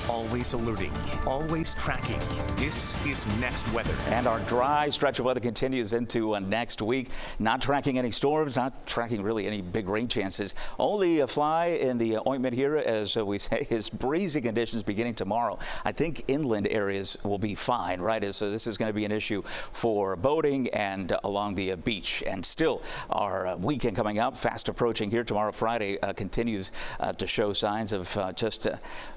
Always alerting, always tracking. This is Next Weather. And our dry stretch of weather continues into next week. Not tracking any storms, not tracking really any big rain chances. Only a fly in the ointment here, as we say, is breezy conditions beginning tomorrow. I think inland areas will be fine, right? So this is going to be an issue for boating and along the beach. And still, our weekend coming up, fast approaching here tomorrow, Friday, continues to show signs of just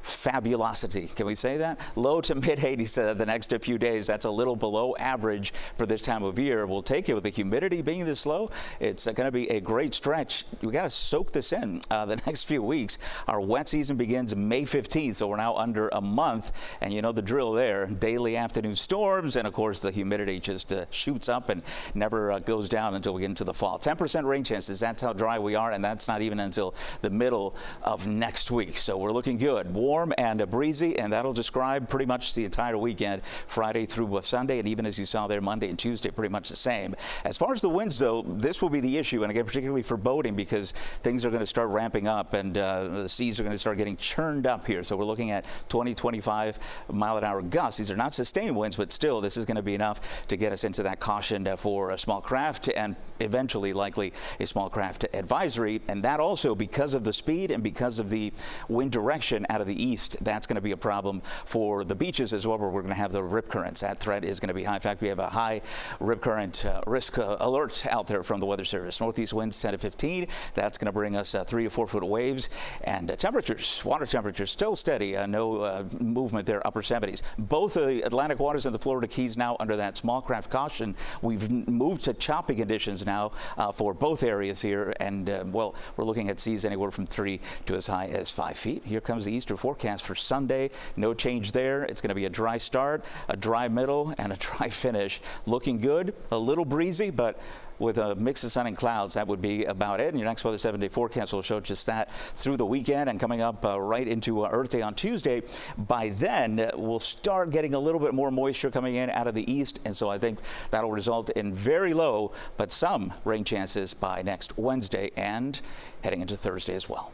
fabulosity. Can we say that? Low to mid 80s the next few days. That's a little below average for this time of year. We'll take it with the humidity being this low. It's going to be a great stretch. We got to soak this in the next few weeks. Our wet season begins May 15th, so we're now under a month. And you know the drill there. Daily afternoon storms, and of course the humidity just shoots up and never goes down until we get into the fall. 10% rain chances. That's how dry we are, and that's not even until the middle of next week. So we're looking good. Warm and breezy. And that'll describe pretty much the entire weekend, Friday through Sunday, and even as you saw there, Monday and Tuesday, pretty much the same. As far as the winds, though, this will be the issue, and again, particularly for boating, because things are going to start ramping up, and the seas are going to start getting churned up here. So we're looking at 20, 25 mile-an-hour gusts. These are not sustained winds, but still, this is going to be enough to get us into that caution for a small craft, and eventually, likely, a small craft advisory. And that also, because of the speed and because of the wind direction out of the east, that's going to be a problem for the beaches as well, where we're going to have the rip currents. That threat is going to be high. In fact, we have a high rip current risk alert out there from the Weather Service. Northeast winds 10 to 15. That's going to bring us 3 to 4 foot waves, and temperatures, water temperatures still steady. No movement there, upper 70s. Both the Atlantic waters and the Florida Keys now under that small craft caution. We've moved to choppy conditions now for both areas here, and well, we're looking at seas anywhere from 3 to as high as 5 feet. Here comes the eastern forecast for Sunday. No change there. It's going to be a dry start, a dry middle, and a dry finish. Looking good, a little breezy, but with a mix of sun and clouds, that would be about it. And your next weather 7-day forecast will show just that through the weekend, and coming up right into Earth Day on Tuesday. By then, we'll start getting a little bit more moisture coming in out of the east, and so I think that'll result in very low, but some rain chances by next Wednesday and heading into Thursday as well.